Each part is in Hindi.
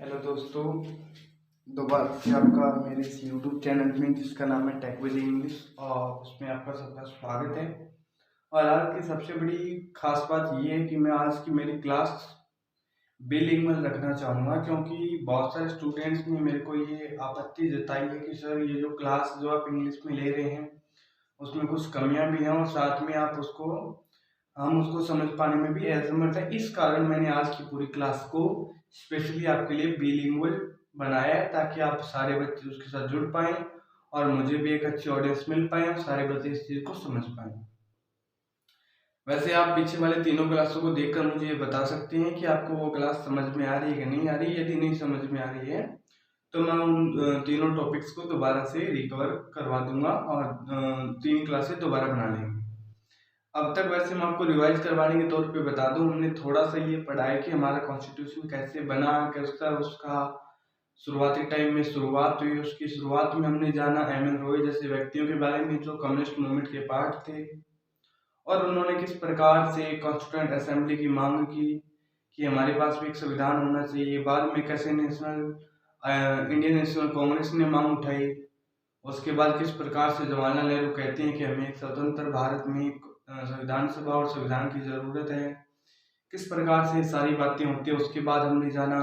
हेलो दोस्तों, दोबारा से आपका मेरे इस यूट्यूब चैनल में जिसका नाम है टेक विद इंग्लिश और उसमें आपका सबका स्वागत है। और आज की सबसे बड़ी खास बात ये है कि मैं आज की मेरी क्लास बिलिंगुअल रखना चाहूँगा, क्योंकि बहुत सारे स्टूडेंट्स ने मेरे को ये आपत्ति जताई है कि सर ये जो क्लास जो आप इंग्लिश में ले रहे हैं उसमें कुछ कमियां भी हैं और साथ में आप हम उसको समझ पाने में भी असमर्थ है। इस कारण मैंने आज की पूरी क्लास को स्पेशली आपके लिए बिलिंगुअल बनाया है, ताकि आप सारे बच्चे उसके साथ जुड़ पाएं और मुझे भी एक अच्छी ऑडियंस मिल पाए और सारे बच्चे इस चीज़ को समझ पाएं। वैसे आप पीछे वाले तीनों क्लासों को देखकर मुझे ये बता सकते हैं कि आपको वो क्लास समझ में आ रही है कि नहीं आ रही है। यदि नहीं समझ में आ रही है तो मैं उन तीनों टॉपिक्स को दोबारा से रिकवर करवा दूंगा और 3 क्लासेस दोबारा बना लेंगे। अब तक वैसे मैं आपको रिवाइज करवाने के तौर पे बता दूं, हमने थोड़ा सा ये पढ़ा है कि हमारा कॉन्स्टिट्यूशन कैसे बना, कैसा उसका शुरुआती टाइम में शुरुआत हुई। उसकी शुरुआत में हमने जाना एम.एन. रॉय जैसे व्यक्तियों के बारे में जो कम्युनिस्ट मूवमेंट के पार्ट थे और उन्होंने किस प्रकार से कॉन्स्टिट्यूएंट असेंबली की मांग की कि हमारे पास भी एक संविधान होना चाहिए। बाद में कैसे इंडियन नेशनल कांग्रेस ने मांग उठाई। उसके बाद किस प्रकार से जवाहरलाल नेहरू कहते हैं कि हमें एक स्वतंत्र भारत में एक संविधान सभा और संविधान की जरूरत है। किस प्रकार से सारी बातें होती है। उसके बाद हमने जाना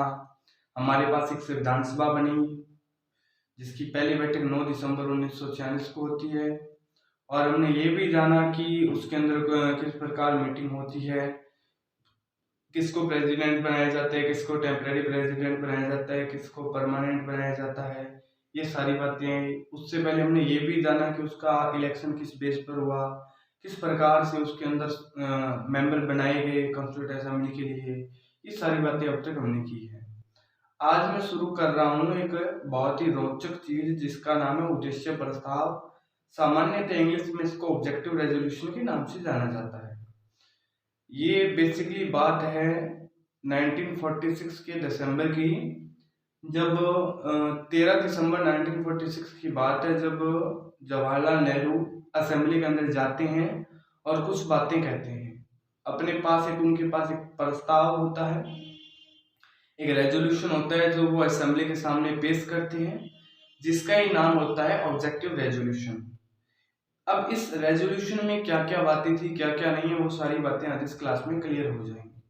हमारे पास एक संविधान सभा बनी जिसकी पहली बैठक 9 दिसंबर 1946 को होती है। और हमने ये भी जाना कि उसके अंदर किस प्रकार मीटिंग होती है, किसको प्रेसिडेंट बनाया जाता है, किसको टेम्पररी प्रेसिडेंट बनाया जाता है, किसको परमानेंट बनाया जाता है, ये सारी बातें। उससे पहले हमने ये भी जाना कि उसका इलेक्शन किस बेस पर हुआ, किस प्रकार से उसके अंदर मेंबर बनाए गए कॉन्स्टिट्यूएंट असेंबली के लिए। ये सारी बातें अब तक हमने की है। आज मैं शुरू कर रहा हूँ एक बहुत ही रोचक चीज जिसका नाम है उद्देश्य प्रस्ताव। सामान्यतः इंग्लिश में इसको ऑब्जेक्टिव रेजोल्यूशन के नाम से जाना जाता है। ये बेसिकली बात है 1946 के दिसंबर की, जब 13 दिसंबर 1946 की बात है, जब जवाहरलाल नेहरू असेंबली के अंदर जाते हैं और कुछ बातें कहते हैं। अपने पास उनके पास एक प्रस्ताव होता है, एक रेजोल्यूशन होता है जो वो असेंबली के सामने पेश करते हैं, जिसका ही नाम होता है ऑब्जेक्टिव रेजोल्यूशन। अब इस रेजोल्यूशन में क्या क्या बातें थी, क्या क्या नहीं है, वो सारी बातें आज इस क्लास में क्लियर हो जाएंगी।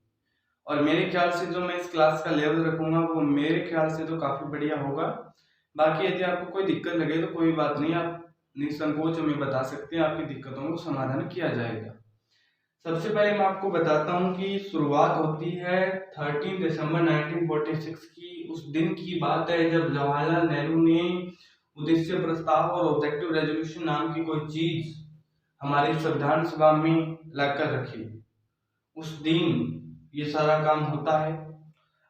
और मेरे ख्याल से जो मैं इस क्लास का लेवल रखूंगा वो मेरे ख्याल से तो काफी बढ़िया होगा। बाकी यदि आपको कोई दिक्कत लगे तो कोई बात नहीं, आप निसंकोच हमें बता सकते हैं, आपकी दिक्कतों को समाधान किया जाएगा। सबसे पहले मैं आपको बताता हूँ कि शुरुआत होती है 13 दिसंबर 1946 की। उस दिन की बात है जब जवाहरलाल नेहरू ने उद्देश्य प्रस्ताव और ऑब्जेक्टिव रेजोल्यूशन नाम की कोई चीज हमारी संविधान सभा में लाकर रखी। उस दिन ये सारा काम होता है।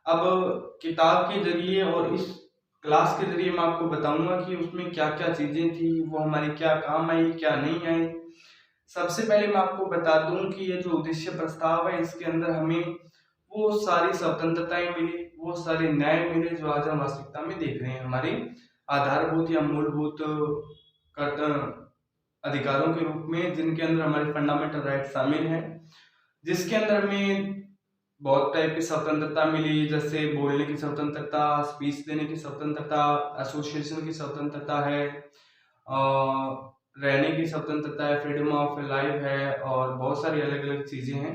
अब किताब के जरिए और इस क्लास के जरिए मैं आपको बताऊंगा कि उसमें क्या क्या चीजें थी, वो हमारे क्या काम आई, क्या नहीं आई। सबसे पहले मैं आपको बता दूं कि ये जो उद्देश्य प्रस्ताव है इसके अंदर हमें वो सारी स्वतंत्रताएं मिली, वो सारे न्याय मिले जो आज हम वास्तविकता में देख रहे हैं। हमारे आधारभूत या मूलभूत अधिकारों के रूप में, जिनके अंदर हमारे फंडामेंटल राइट शामिल हैं, जिसके अंदर हमें बहुत टाइप की स्वतंत्रता मिली, जैसे बोलने की स्वतंत्रता, स्पीच देने की स्वतंत्रता, एसोसिएशन की स्वतंत्रता है, रहने की स्वतंत्रता है, फ्रीडम ऑफ लाइफ है और बहुत सारी अलग अलग चीजें हैं।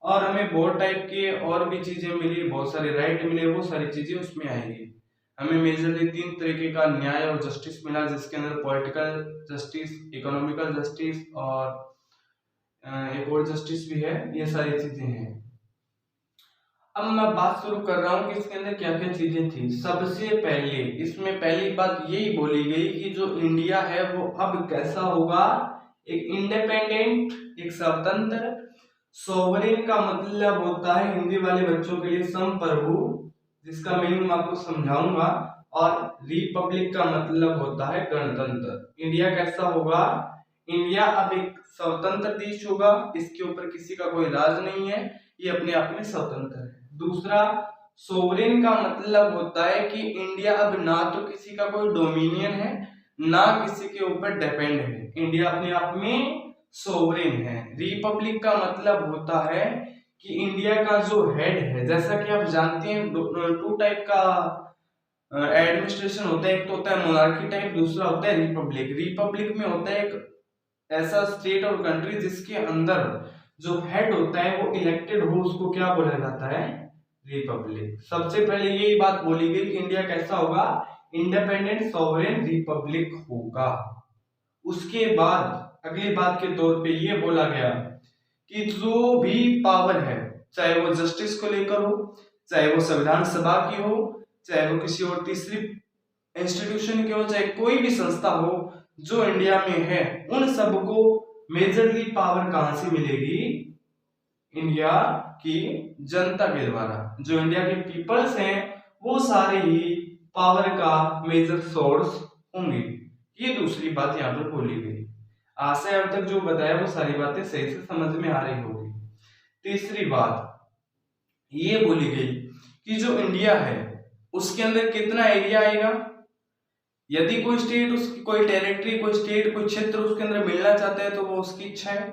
और हमें बहुत टाइप के और भी चीजें मिली, बहुत सारे राइट मिले, वो सारी चीजें उसमें आएंगी। हमें मेजरली 3 तरीके का न्याय और जस्टिस मिला, जिसके अंदर पॉलिटिकल जस्टिस, इकोनॉमिकल जस्टिस और एक और जस्टिस भी है। ये सारी चीजें हैं। अब मैं बात शुरू कर रहा हूँ कि इसके अंदर क्या क्या चीजें थी। सबसे पहले इसमें पहली बात यही बोली गई कि जो इंडिया है वो अब कैसा होगा, एक इंडिपेंडेंट, एक स्वतंत्र। सोवरेन का मतलब होता है हिंदी वाले बच्चों के लिए संप्रभु, जिसका मीनिंग मैं आपको समझाऊंगा। और रिपब्लिक का मतलब होता है गणतंत्र। इंडिया कैसा होगा, इंडिया अब एक स्वतंत्र देश होगा, इसके ऊपर किसी का कोई राज नहीं है, ये अपने आप में स्वतंत्र है। दूसरा, सोवरेन का मतलब होता है कि इंडिया अब ना तो किसी का कोई डोमिनियन है, ना किसी के ऊपर डिपेंड है। इंडिया अपने आप में सोवरेन है। रिपब्लिक का मतलब होता है कि इंडिया का जो हेड है, जैसा कि आप जानते हैं टू टाइप का एडमिनिस्ट्रेशन होता है। एक तो होता है मोनार्की टाइप, दूसरा होता है रिपब्लिक। रिपब्लिक में होता है एक ऐसा स्टेट और कंट्री जिसके अंदर जो हेड होता है वो इलेक्टेड हो, उसको क्या बोला जाता है? रिपब्लिक। सबसे पहले यही बात बोली गई कि इंडिया कैसा होगा? इंडिपेंडेंट सॉवरेन रिपब्लिक होगा। उसके बाद अगली बात के तौर पे ये बोला गया कि जो भी पावर है, चाहे वो जस्टिस को लेकर हो, चाहे वो संविधान सभा की हो, चाहे वो किसी और तीसरी इंस्टीट्यूशन की हो, चाहे कोई भी संस्था हो जो इंडिया में है, उन सबको मेजरली पावर कहां से मिलेगी? इंडिया की जनता के द्वारा। जो इंडिया के पीपल्स हैं वो सारे ही पावर का मेजर सोर्स होंगे। ये दूसरी बात यहाँ पर बोली गई। आशा है अब तक जो बताया वो सारी बातें सही से समझ में आ रही होगी। तीसरी बात ये बोली गई कि जो इंडिया है उसके अंदर कितना एरिया आएगा। यदि कोई स्टेट, उसकी कोई टेरिटरी, कोई स्टेट, कोई क्षेत्र उसके अंदर मिलना चाहता है तो वो उसकी इच्छा है।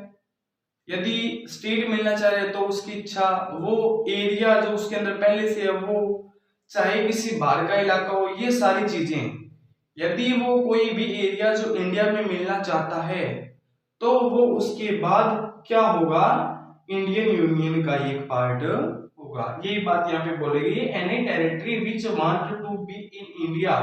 यदि स्टेट मिलना चाह रहे तो उसकी इच्छा, वो एरिया जो उसके अंदर पहले से है वो चाहे किसी बाहर का इलाका हो, ये सारी चीजें, यदि वो कोई भी एरिया जो इंडिया में मिलना चाहता है तो वो उसके बाद क्या होगा? इंडियन यूनियन का एक पार्ट होगा। यही बात यहाँ पे बोलेगी, any territory which want to be in India.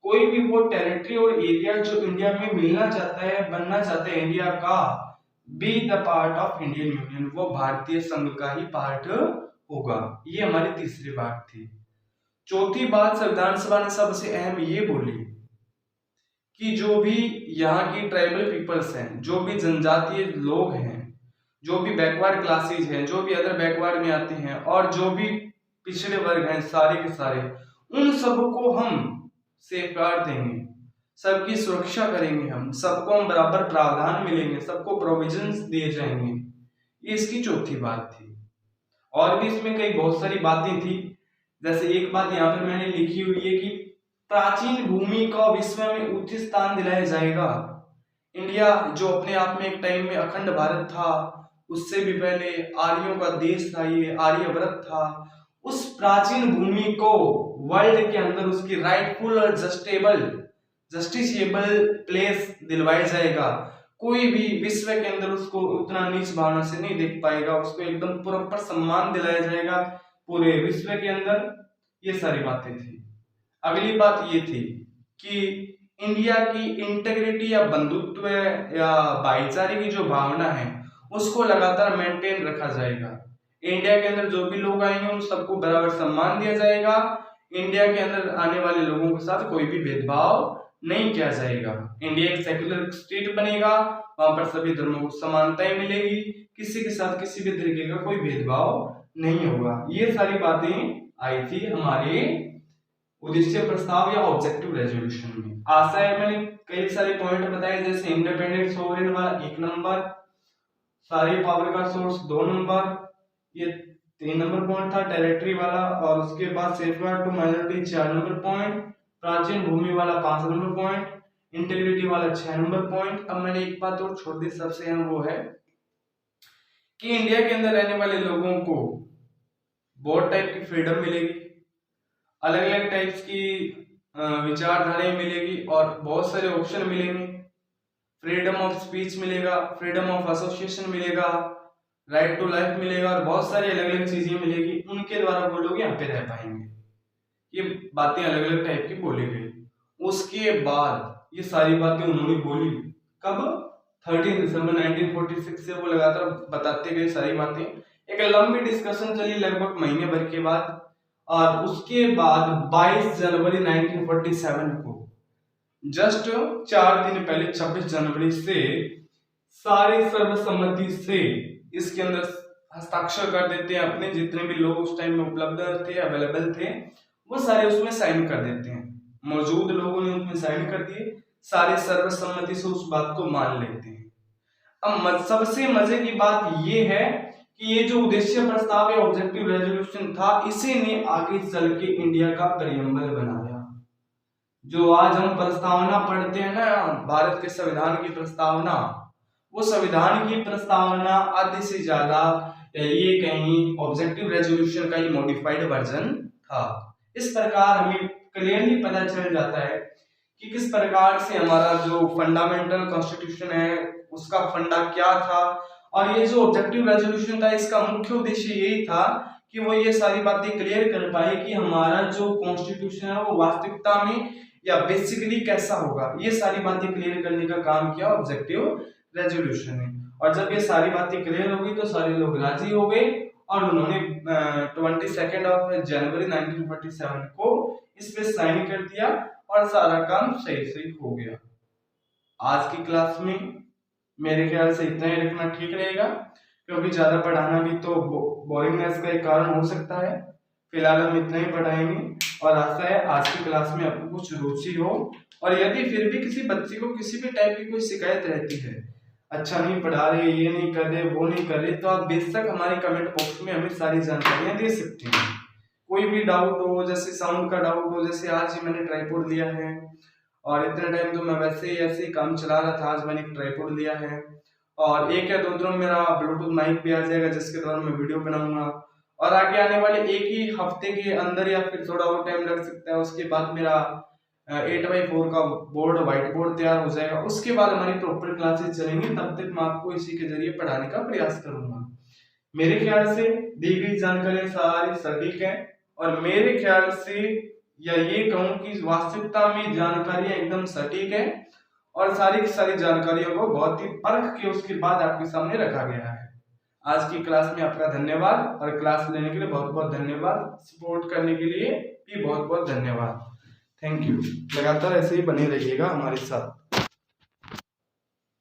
कोई भी वो टेरिटरी और एरिया जो इंडिया में मिलना चाहता है, बनना चाहता है इंडिया का, be the part of Indian union, वो भारतीय संघ का ही पार्ट होगा। ये हमारी तीसरी बात थी। चौथी बात संविधान सभा ने सबसे अहम ये बोली कि जो भी यहाँ की ट्राइबल पीपल्स हैं, जो भी जनजातीय लोग हैं, जो भी बैकवर्ड क्लासेस हैं, जो भी अदर बैकवर्ड में आते हैं, और जो भी पिछड़े वर्ग हैं, सारे के सारे, उन सबको हम सेफगार्ड देंगे, सबकी सुरक्षा करेंगे, हम सबको हम बराबर प्रावधान मिलेंगे, सबको प्रोविजंस दिए जाएंगे। ये इसकी चौथी बात थी। और भी इसमें कई बहुत सारी बातें थी। जैसे एक बात यहाँ पर मैंने लिखी हुई है कि प्राचीन भूमि को विश्व में उच्च स्थान दिलाया जाएगा। इंडिया जो अपने आप में एक टाइम में अखंड भारत था, उससे भी पहले आर्यों का देश था, ये आर्यव्रत था, उस प्राचीन भूमि को वर्ल्ड के अंदर उसकी राइटफुल और जस्टिसेबल प्लेस दिलवाया जाएगा। कोई भी विश्व के अंदर उसको उतना नीच भावना से नहीं देख पाएगा, उसको एकदम प्रॉपर सम्मान दिलाया जाएगा पूरे विश्व के अंदर। ये सारी बातें थी। अगली बात ये थी कि इंडिया की इंटेग्रिटी या बंधुत्व या भाईचारे की जो भावना है उसको लगातार मेंटेन रखा जाएगा। इंडिया के अंदर जो भी लोग आएंगे उन सबको बराबर सम्मान दिया जाएगा। इंडिया के अंदर आने वाले लोगों के साथ कोई भी भेदभाव नहीं किया जाएगा। इंडिया एक सेक्युलर स्टेट बनेगा, वहां पर सभी धर्मों को समानताएं मिलेगी, किसी के साथ किसी भी तरीके का कोई भेदभाव नहीं होगा। ये सारी बातें आई थी हमारे उद्देश्य प्रस्ताव या ऑब्जेक्टिव रेजोल्यूशन में। आशा है मैंने कई सारे पॉइंट बताए, जैसे इंडिपेंडेंट सोवरेन वाला 1 नंबर, सारी पावर का सोर्स 2 नंबर, ये 3 नंबर पॉइंट था टेरिटरी वाला, और उसके बाद safeguard to minority 4 number point, प्राचीन भूमि वाला 5 नंबर पॉइंट, इंटीग्रिटी वाला 6 नंबर पॉइंट। अब मैंने एक बात और छोड़ दी, सबसे अहम वो है कि इंडिया के अंदर रहने वाले लोगों को बहुत टाइप की फ्रीडम मिलेगी, अलग अलग टाइप्स की विचारधाराएं मिलेगी, और बहुत सारे ऑप्शन मिलेंगे। फ्रीडम ऑफ स्पीच मिलेगा, फ्रीडम ऑफ एसोसिएशन मिलेगा, राइट टू लाइफ मिलेगा, और बहुत सारी अलग अलग चीजें मिलेगी। उनके द्वारा वो लोग यहाँ पे रह पाएंगे। ये बातें अलग अलग टाइप की बोली गई। उसके बाद ये सारी बातें उन्होंने बोली कब? 13 दिसंबर 1946 से वो लगातार बताते गए सारी बातें। एक लंबी डिस्कशन चली लगभग महीने भर के बाद, और उसके बाद 22 जनवरी 1947 को, जस्ट 4 दिन पहले 26 जनवरी से सारे सर्वसम्मति से इसके अंदर हस्ताक्षर कर देते हैं। अपने जितने भी लोग उस टाइम में उपलब्ध थे, अवेलेबल थे, वो सारे उसमें साइन कर देते हैं। मौजूद लोगों ने उसमें साइन कर दिए, सारे सर्वसम्मति से उस बात को मान लेते हैं। अब सबसे मजे की बात ये है कि ये जो उद्देश्य प्रस्ताव या ऑब्जेक्टिव रेजोल्यूशन था, इसी ने आगे चल के इंडिया का प्रियम्बल बनाया। जो आज हम प्रस्तावना पढ़ते हैं ना, भारत के संविधान की प्रस्तावना, वो संविधान की प्रस्तावना आधे से ज्यादा या ये कहीं ऑब्जेक्टिव रेजोल्यूशन का ही मॉडिफाइड वर्जन था। इस प्रकार हमें क्लियरली पता चल जाता है कि किस प्रकार से हमारा जो फंडामेंटल कॉन्स्टिट्यूशन है उसका फंडा क्या था, और ये जो ऑब्जेक्टिव रेजोल्यूशन था इसका मुख्य उद्देश्य यही था कि वो ये सारी बातें क्लियर कर पाए कि हमारा जो कॉन्स्टिट्यूशन है वो वास्तविकता में या बेसिकली कैसा होगा। ये सारी बातें क्लियर करने का काम किया ऑब्जेक्टिव रेजोल्यूशन ने। और जब ये सारी बातें क्लियर हो गई तो सारे लोग राजी हो गए और उन्होंने 22 जनवरी 1947 को इस पे साइन कर दिया और सारा काम सही सही हो गया। आज की क्लास में मेरे ख्याल से इतना ही रखना ठीक रहेगा, क्योंकि ज्यादा पढ़ाना भी तो बोरिंगनेस का एक कारण हो सकता है। फिलहाल हम इतना ही पढ़ाएंगे और आशा है आज की क्लास में आपको कुछ रुचि हो। और यदि फिर भी किसी बच्चे को किसी भी टाइप की कोई शिकायत रहती है, अच्छा नहीं पढ़ा रहे, ये नहीं कर रहे, वो नहीं कर रहे, तो आप बेशक हमारे कमेंट बॉक्स में हमें सारी जानकारियां दे सकते हैं। कोई भी डाउट हो, जैसे साउंड का डाउट हो, जैसे आज ही मैंने ट्राइपॉड लिया है और इतने टाइम तो मैं वैसे ही ऐसे ही काम चला रहा था, आज मैंने एक ट्राइपॉड लिया है और एक या दो दिनों में मेरा ब्लूटूथ माइक भी आ जाएगा जिसके द्वारा मैं वीडियो बनाऊंगा। और आगे आने वाले एक ही हफ्ते के अंदर या फिर थोड़ा और टाइम लग सकता है, उसके बाद मेरा 8x4 का बोर्ड, व्हाइट बोर्ड तैयार हो जाएगा। उसके बाद हमारी प्रॉपर क्लासेस चलेंगी, तब तक मैं आपको इसी के जरिए पढ़ाने का प्रयास करूंगा। मेरे ख्याल से दी गई जानकारी सारी सटीक है और मेरे ख्याल से या ये कहूं कि वास्तविकता में जानकारियां एकदम सटीक है और सारी की सारी जानकारियों को बहुत ही परख के उसके बाद आपके सामने रखा गया है। आज की क्लास में आपका धन्यवाद और क्लास लेने के लिए बहुत बहुत धन्यवाद। सपोर्ट करने के लिए भी बहुत बहुत धन्यवाद। Thank you. लगातार ऐसे ही बने रहिएगा हमारे साथ।